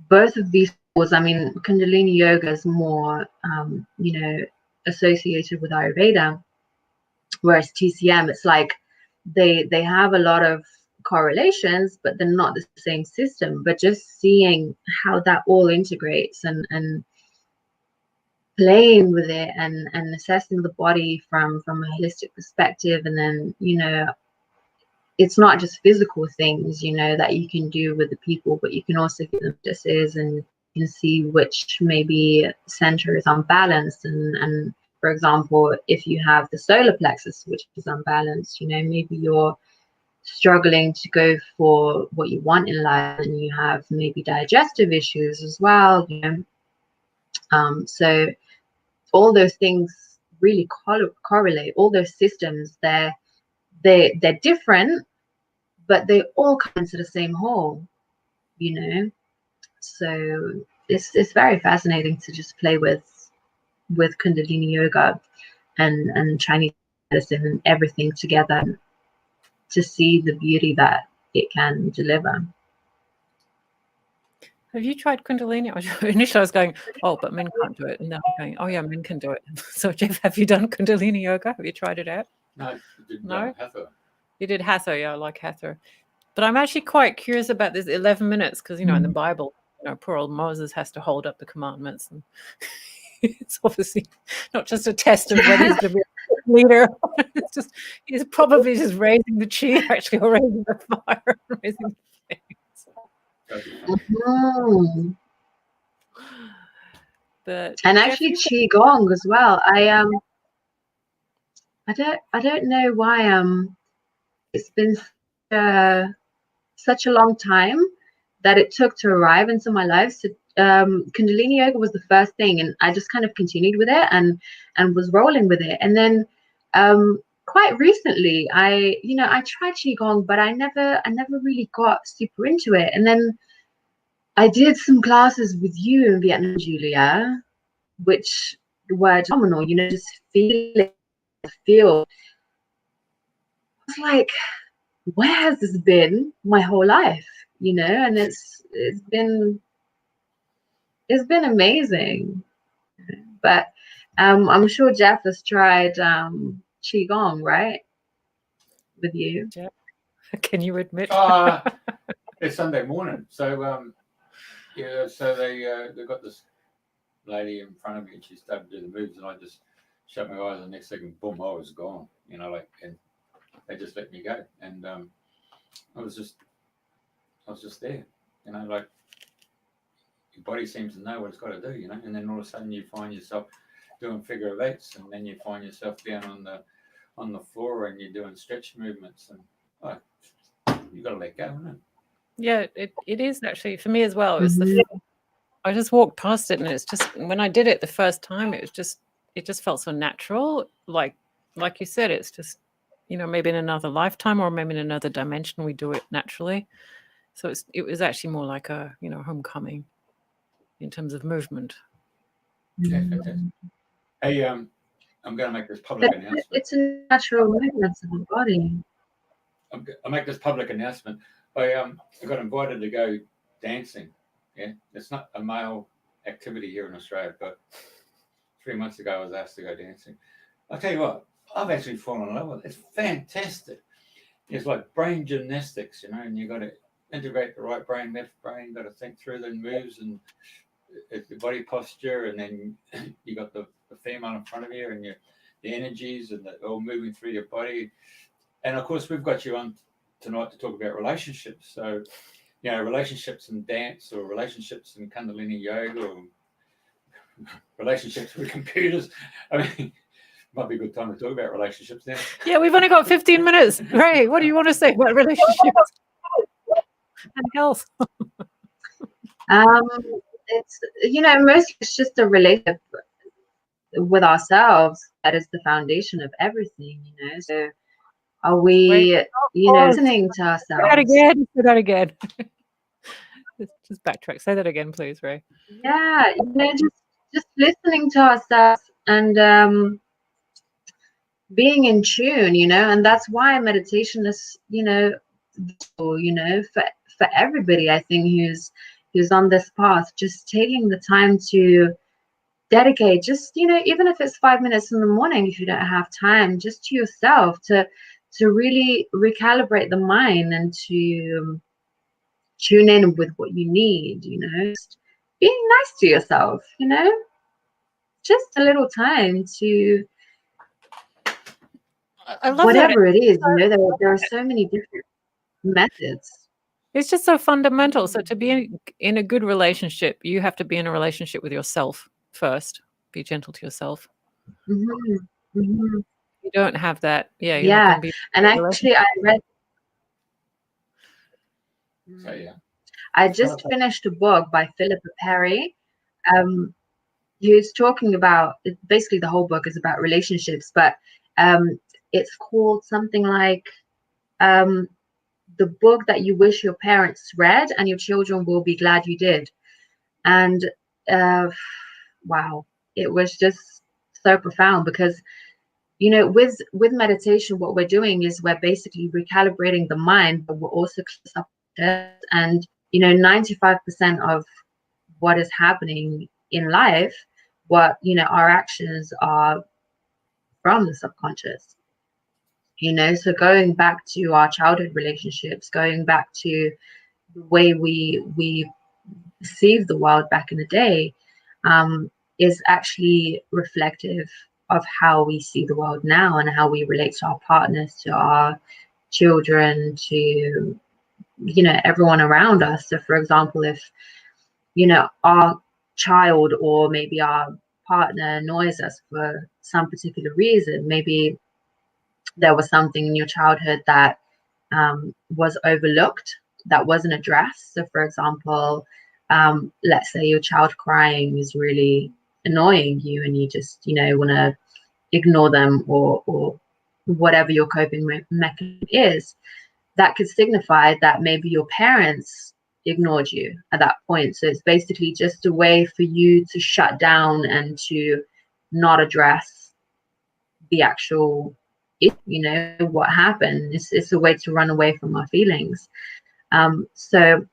both of these tools, I mean, Kundalini yoga is more, you know, associated with Ayurveda, whereas TCM, it's like they have a lot of correlations, but they're not the same system. But just seeing how that all integrates and playing with it and assessing the body from a holistic perspective, and then, you know, it's not just physical things, you know, that you can do with the people, but you can also give them practices, and you can see which maybe center is unbalanced. And for example, if you have the solar plexus, which is unbalanced, you know, maybe you're struggling to go for what you want in life, and you have maybe digestive issues as well, you know. So all those things really correlate. All those systems, they're different, but they all come into the same whole, you know. So it's very fascinating to just play with Kundalini yoga and Chinese medicine and everything together, to see the beauty that it can deliver. Have you tried Kundalini? Initially I was going, oh, but men can't do it. And now I'm going, oh yeah, men can do it. So Jeff, have you done Kundalini yoga? Have you tried it out? No, did No? Hatha. You did Hatha, yeah, I like Hatha. But I'm actually quite curious about this 11 minutes, because, you know, in the Bible, you know, poor old Moses has to hold up the commandments. And it's obviously not just a test of whether he's going to be a leader. It's just, he's probably just raising the chi, actually, or raising the fire, raising the flames. But and actually Qigong as well. I don't know why it's been such a long time that it took to arrive into my life. So Kundalini yoga was the first thing, and I just kind of continued with it and was rolling with it. And then quite recently I tried Qigong, but I never really got super into it. And then I did some classes with you in Vietnam, Julia, which were phenomenal, you know, just feel. It's like, where has this been my whole life, you know? And it's been amazing. But I'm sure Jeff has tried Qigong, right? With you. Jeff, can you admit? It's Sunday morning, so yeah, so they got this lady in front of me, and she started to do the moves, and I just shut my eyes, and the next second, boom, I was gone, you know, like, and they just let me go, and I was just there, you know, like, your body seems to know what it's got to do, you know, and then all of a sudden you find yourself doing figure of eights, and then you find yourself down on the floor, and you're doing stretch movements, and you got to let go, isn't it? Yeah, it is actually for me as well. It was I just walked past it, and it's just, when I did it the first time, it just felt so natural. Like you said, it's just, you know, maybe in another lifetime or maybe in another dimension we do it naturally. So it was actually more like a, you know, homecoming in terms of movement. Yeah, fantastic. Hey, I'm going to make this public announcement. It's a natural movement of the body. I'll make this public announcement. I got invited to go dancing. Yeah, it's not a male activity here in Australia, but 3 months ago I was asked to go dancing. I'll tell you what, I've actually fallen in love with it. It's fantastic. It's like brain gymnastics, you know, and you got to integrate the right brain, left brain, got to think through the moves and the body posture, and then you got the female in front of you, and the energies and all moving through your body. And of course, we've got you on tonight to talk about relationships. So, you know, relationships in dance, or relationships in Kundalini yoga, or relationships with computers. I mean, might be a good time to talk about relationships now. Yeah, we've only got 15 minutes. Ray, what do you want to say about relationships and health? It's, you know, mostly it's just a relationship with ourselves that is the foundation of everything, you know. So are we, you know, listening to ourselves? Say that again. Just backtrack. Say that again, please, Ray. Yeah, just listening to ourselves and being in tune, and that's why meditation is, for everybody, I think, who's on this path, just taking the time to dedicate, just, even if it's 5 minutes in the morning, if you don't have time, just to yourself, to really recalibrate the mind and to tune in with what you need, just being nice to yourself, just a little time to I love whatever that. it is, there are so many different methods. It's just so fundamental. So to be in a good relationship, you have to be in a relationship with yourself first. Be gentle to yourself. Mm-hmm. Mm-hmm. You don't have that. Yeah. You're Yeah. not going to be. And actually, I read. So yeah, I just finished a book by Philippa Perry. Who's talking about, basically the whole book is about relationships, but it's called something like the book that you wish your parents read and your children will be glad you did. And wow, it was just so profound, because with meditation, what we're doing is we're basically recalibrating the mind, but we're also and 95% of what is happening in life, our actions are from the subconscious, so going back to our childhood relationships, going back to the way we perceived the world back in the day, is actually reflective of how we see the world now and how we relate to our partners, to our children, to everyone around us. So for example, if our child or maybe our partner annoys us for some particular reason, maybe there was something in your childhood that was overlooked, that wasn't addressed. So for example, let's say your child crying is really annoying you and you just want to ignore them, or whatever your coping mechanism is, that could signify that maybe your parents ignored you at that point. So it's basically just a way for you to shut down and to not address the actual, what happened. It's a way to run away from our feelings. So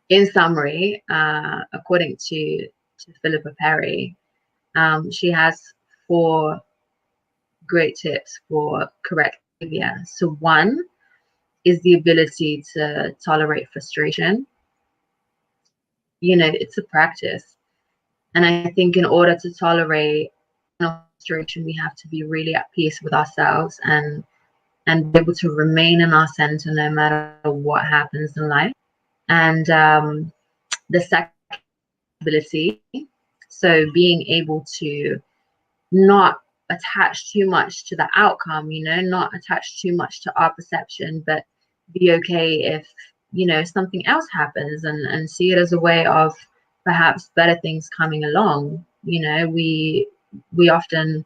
in summary, according to Philippa Perry, she has 4 great tips for correct behavior. So one is the ability to tolerate frustration. It's a practice. And I think in order to tolerate frustration, we have to be really at peace with ourselves and be able to remain in our center no matter what happens in life. And the second ability, so being able to not attach too much to the outcome, not attach too much to our perception, but be okay if something else happens, and see it as a way of perhaps better things coming along. We often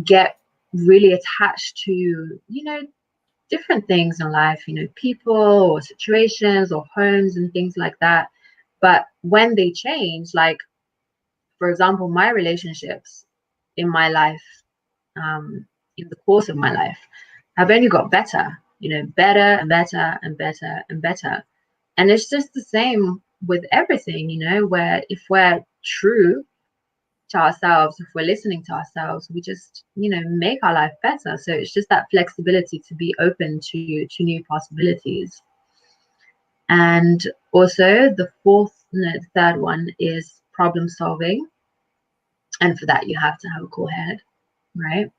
get really attached to different things in life, people or situations or homes and things like that. But when they change, like for example, my relationships in my life, in the course of my life, have only got better, better and better and better and better. And it's just the same with everything, where if we're true to ourselves, if we're listening to ourselves, we just, make our life better. So it's just that flexibility to be open to new possibilities. And also the third one is problem solving. And for that, you have to have a cool head, right?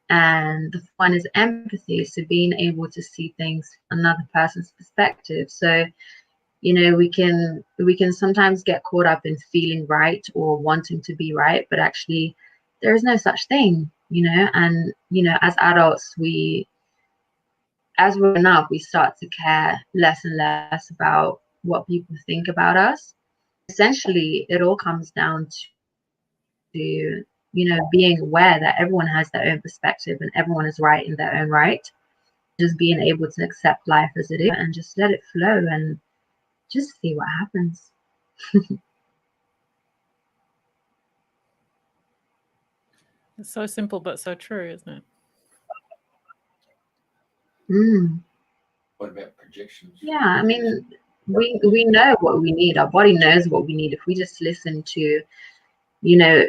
And the one is empathy. So being able to see things from another person's perspective. So, we can sometimes get caught up in feeling right or wanting to be right, but actually there is no such thing, and, as adults, as we're growing up, we start to care less and less about what people think about us. Essentially, it all comes down to being aware that everyone has their own perspective and everyone is right in their own right. Just being able to accept life as it is and just let it flow, and just see what happens. It's so simple but so true, isn't it? What about projections? Yeah, I mean, we know what we need. Our body knows what we need. If we just listen to, you know,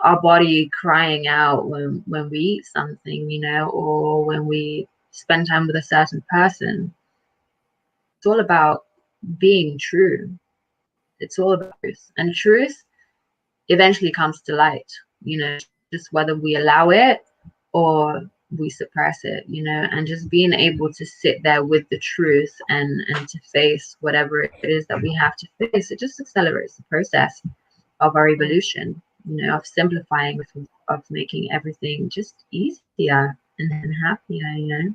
our body crying out when we eat something, you know, or when we spend time with a certain person, it's all about being true. It's all about truth, and truth eventually comes to light, you know, just whether we allow it or we suppress it, you know, and just being able to sit there with the truth and to face whatever it is that we have to face. It just accelerates the process of our evolution, you know, of simplifying, of making everything just easier and happier, you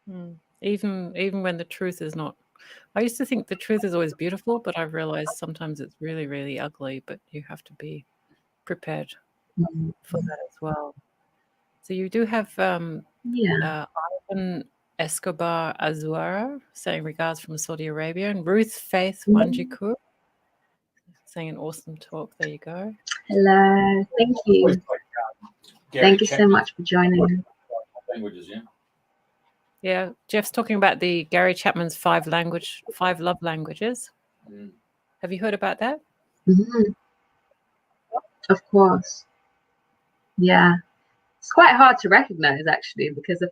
know. Even when the truth is not. I used to think the truth is always beautiful, but I've realized sometimes it's really, really ugly, but you have to be prepared for that as well. So you do have Ivan Escobar Azuara saying regards from Saudi Arabia, and Ruth Faith Wanjikur saying an awesome talk. There you go. Hello, thank you. Thank you so much for joining. Languages, yeah. Yeah, Jeff's talking about the Gary Chapman's 5 love languages. Have you heard about that? Of course. Yeah. It's quite hard to recognize, actually, because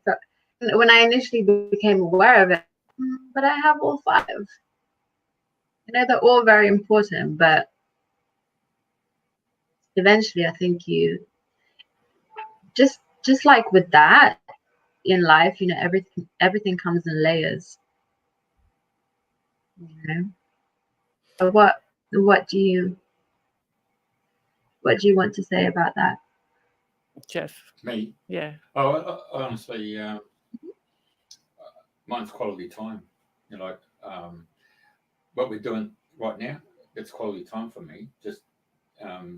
when I initially became aware of it, but I have all 5. You know, they're all very important, but eventually I think you just like with that in life, you know, everything comes in layers. You know, but what do you want to say about that, Jeff? Me? Yeah. Oh, honestly, mine's quality time. You know, like what we're doing right now, it's quality time for me. Just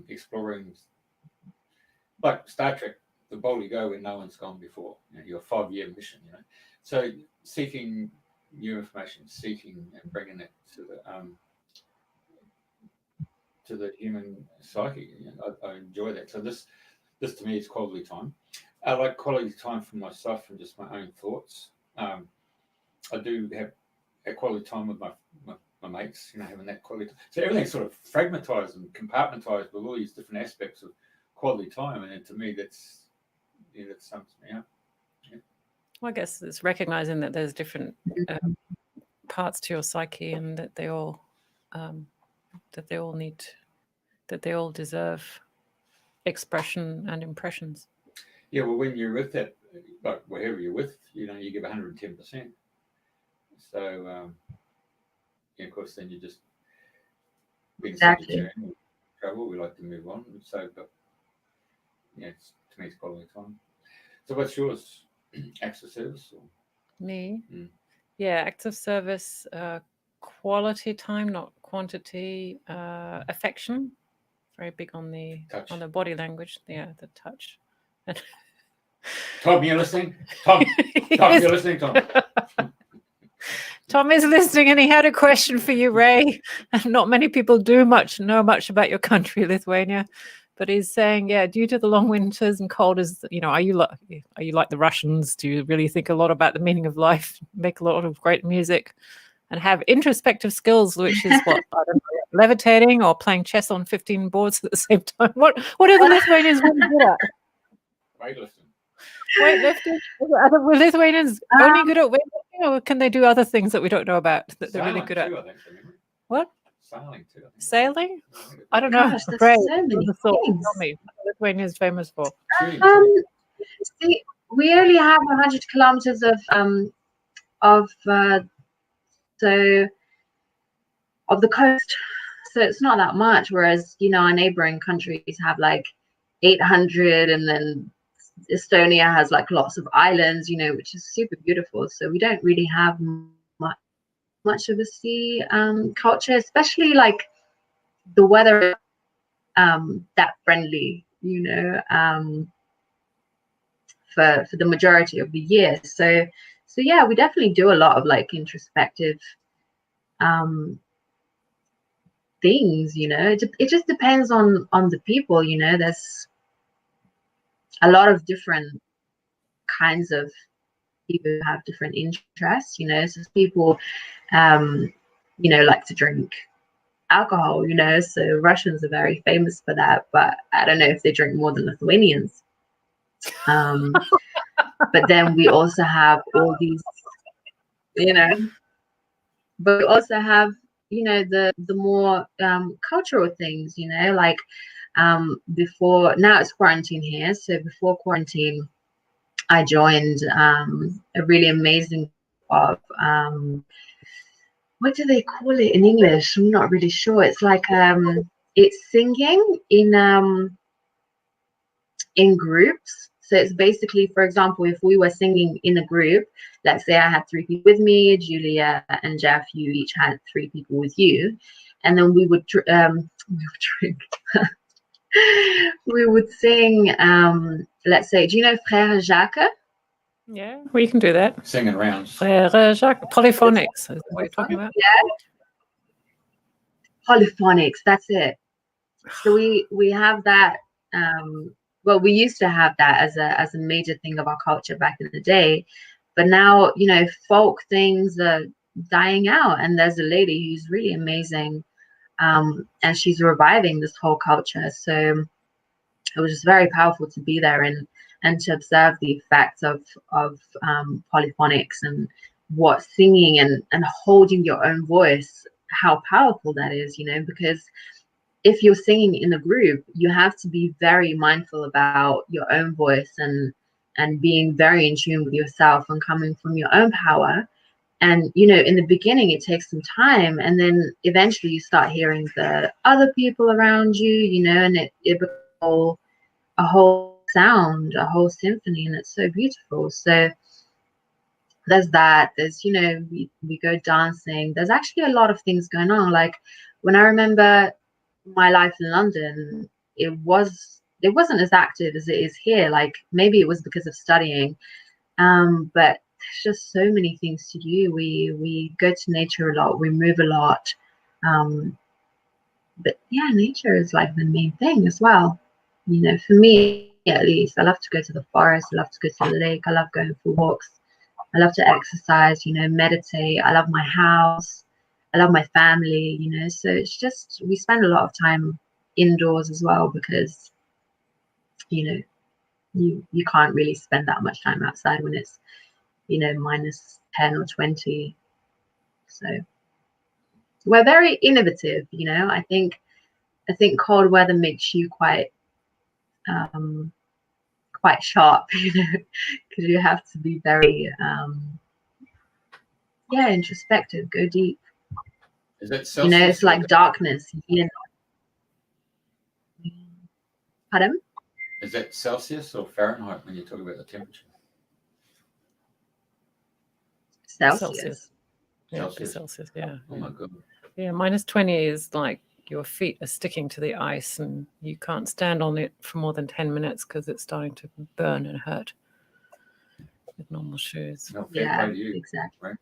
exploring, like Star Trek, the bold you go where no one's gone before. You know, your 5-year mission. You know, so seeking new information, seeking and bringing it to the human psyche. You know, I enjoy that. So this to me is quality time. I like quality time for myself and just my own thoughts. I do have a quality time with my mates, you know, having that quality time. So everything's sort of fragmentized and compartmentized with all these different aspects of quality time. And then to me, that sums me up. Yeah. Well, I guess it's recognizing that there's different parts to your psyche, and that they all deserve expression and impressions. Yeah, well, when you're with that, like wherever you're with, you know, you give 110%. So, yeah, of course, then you just exactly travel. We like to move on. So, but yeah, to me, it's quality time. So, what's yours? Acts of service? Or? Me? Yeah, acts of service, quality time, not quantity. Affection, very big on the touch. On the body language. Yeah, the touch. Tom, you're listening? Tom, you're listening, Tom. Tom is listening, and he had a question for you, Ray. Not many people know much about your country, Lithuania, but he's saying, yeah, due to the long winters and cold, you know, are you like the Russians? Do you really think a lot about the meaning of life, make a lot of great music, and have introspective skills, which is what, I don't know, levitating or playing chess on 15 boards at the same time? What are the Lithuanians really good at? Weightlifting? Are the Lithuanians only good at weightlifting, or can they do other things that we don't know about that they're really good at? What? Sailing too. Sailing? I don't know. Gosh, there's Ray, so many things. Tell me, what Lithuania is famous for. See, we only have 100 kilometers of the coast, so it's not that much. Whereas, you know, our neighboring countries have like 800, and then Estonia has like lots of islands, you know, which is super beautiful. So we don't really have much of a sea culture, especially like the weather that friendly, you know, for the majority of the year. So yeah, we definitely do a lot of like introspective things, you know. It just depends on the people, you know. There's a lot of different kinds of people who have different interests, you know. So people you know, like to drink alcohol, you know, so Russians are very famous for that, but I don't know if they drink more than Lithuanians. But then we also have all these, you know, but we also have, you know, the more cultural things, you know, like before, now it's quarantine here, so before quarantine I joined a really amazing of what do they call it in English? I'm not really sure. It's like it's singing in groups. So it's basically, for example, if we were singing in a group, let's say I had 3 people with me, Julia and Jeff, you each had 3 people with you, and then we would drink. We would sing. Let's say, do you know Frère Jacques? Yeah, well, you can do that. Singing rounds. Polyphonics is what you're talking about. Yeah. Polyphonics, that's it. So we have that. Well, we used to have that as a major thing of our culture back in the day, but now, you know, folk things are dying out, and there's a lady who's really amazing, and she's reviving this whole culture. So it was just very powerful to be there and to observe the effects of polyphonics and what singing and holding your own voice, how powerful that is, you know, because if you're singing in a group, you have to be very mindful about your own voice and being very in tune with yourself and coming from your own power. And, you know, in the beginning, it takes some time, and then eventually you start hearing the other people around you, you know, and it becomes a whole sound, a whole symphony, and it's so beautiful. So there's that. There's, you know, we go dancing. There's actually a lot of things going on. Like when I remember my life in London, it wasn't as active as it is here. Like maybe it was because of studying, but there's just so many things to do. We go to nature a lot. We move a lot. But yeah, nature is like the main thing as well. You know, for me at least, I love to go to the forest. I love to go to the lake. I love going for walks. I love to exercise, you know, meditate. I love my house. I love my family, you know. So it's just, we spend a lot of time indoors as well because, you know, you can't really spend that much time outside when it's, you know, minus 10 or 20. So we're very innovative, you know. I think cold weather makes you quite sharp, you know, because you have to be very yeah, introspective, go deep. Is that Celsius? You know, it's like darkness, you know. Pardon? Is that Celsius or Fahrenheit when you talk about the temperature? Celsius. Yeah, Celsius, yeah. Oh my god. Yeah, minus 20 is like your feet are sticking to the ice and you can't stand on it for more than 10 minutes because it's starting to burn and hurt with normal shoes. No, Yeah, you, exactly. right?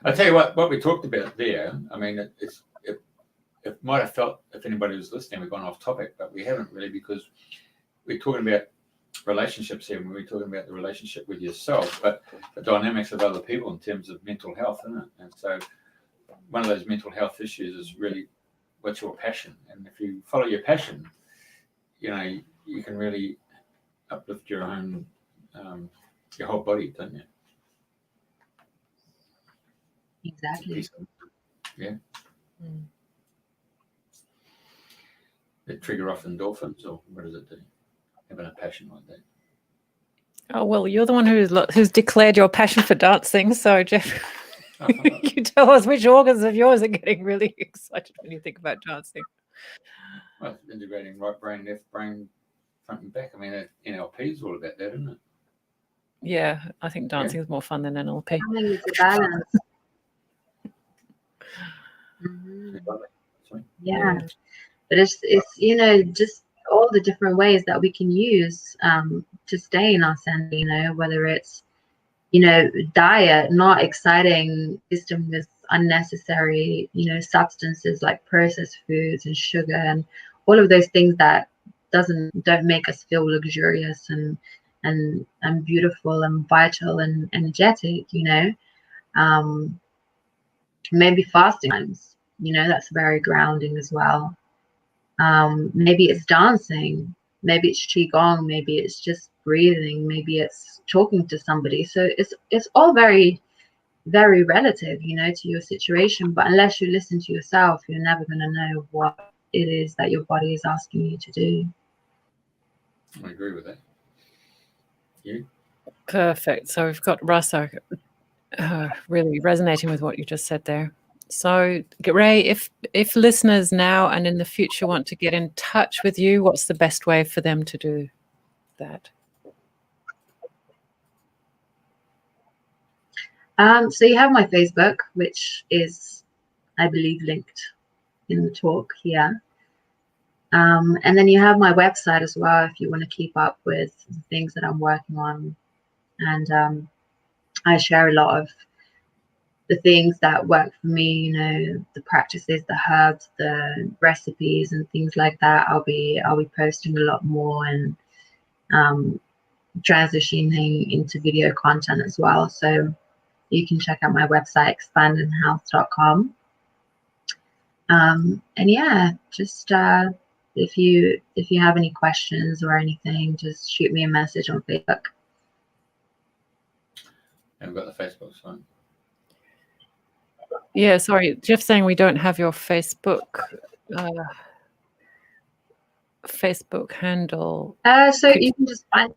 I tell you what we talked about there. I mean, it might have felt, if anybody was listening, we've gone off topic, but we haven't really, because we're talking about relationships here, and we're talking about the relationship with yourself, but the dynamics of other people in terms of mental health, isn't it? And so one of those mental health issues is really what's your passion, and if you follow your passion, you know, you can really uplift your own your whole body, don't you? Exactly. Yeah. It trigger off endorphins, or what does it do? Having a passion like that. Oh well, you're the one who's declared your passion for dancing. So Jeff, you tell us which organs of yours are getting really excited when you think about dancing. Well, integrating right brain, left brain, front and back. I mean, NLP is all about that, isn't it? Yeah, I think dancing is more fun than NLP. I think it's a balance. Yeah, but it's you know, just all the different ways that we can use to stay in our center, you know, whether it's, you know, diet, not exciting system with unnecessary, substances like processed foods and sugar and all of those things that don't make us feel luxurious and beautiful and vital and energetic. Maybe fasting times, that's very grounding as well. Maybe it's dancing, maybe it's qigong, maybe it's just breathing, maybe it's talking to somebody. So it's all very, very relative, to your situation. But unless you listen to yourself, you're never going to know what it is that your body is asking you to do. I agree with that. You? Perfect. So we've got Rasa really resonating with what you just said there. So Ray, if listeners now and in the future want to get in touch with you, what's the best way for them to do that? So you have my Facebook, which is, I believe, linked in the talk here. And then you have my website as well if you want to keep up with the things that I'm working on. And I share a lot of the things that work for me, the practices, the herbs, the recipes and things like that. I'll be posting a lot more and transitioning into video content as well. So you can check out my website, expandinhealth.com. And yeah, just if you have any questions or anything, just shoot me a message on Facebook. And we've got the Facebook one. Yeah, sorry, Jeff's saying we don't have your Facebook handle. So you can just find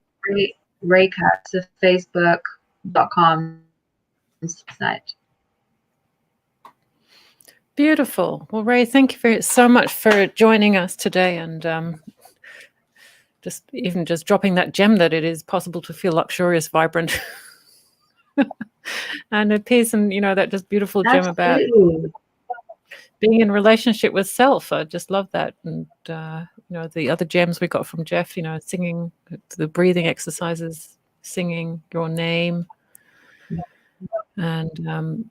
Rai Kersyte, facebook.com site. Beautiful. Well, Ray, thank you so much for joining us today and just dropping that gem that it is possible to feel luxurious, vibrant, and at peace, and that just beautiful gem about being in relationship with self. I just love that. And the other gems we got from Jeff, singing, the breathing exercises, singing your name, and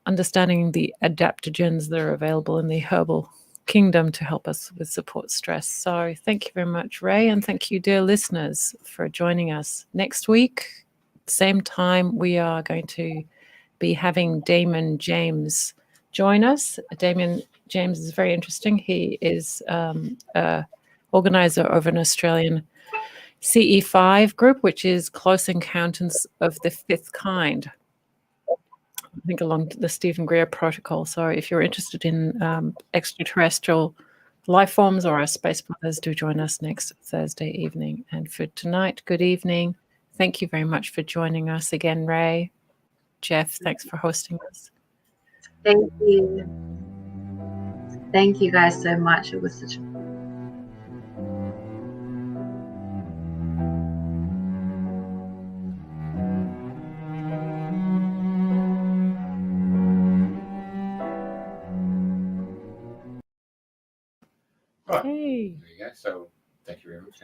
understanding the adaptogens that are available in the herbal kingdom to help us with support stress. So thank you very much, Ray, and thank you, dear listeners, for joining us. Next week, same time, we are going to be having Damon James join us. Damon James is very interesting. He is a organizer of an Australian CE5 group, which is Close Encounters of the Fifth Kind, I think along the Stephen Greer protocol. So if you're interested in extraterrestrial life forms or our space brothers, do join us next Thursday evening. And for tonight, good evening. Thank you very much for joining us again, Ray. Jeff, thanks for hosting us. Thank you. Thank you guys so much. It was such a Right. Hey. There you go. So thank you very much.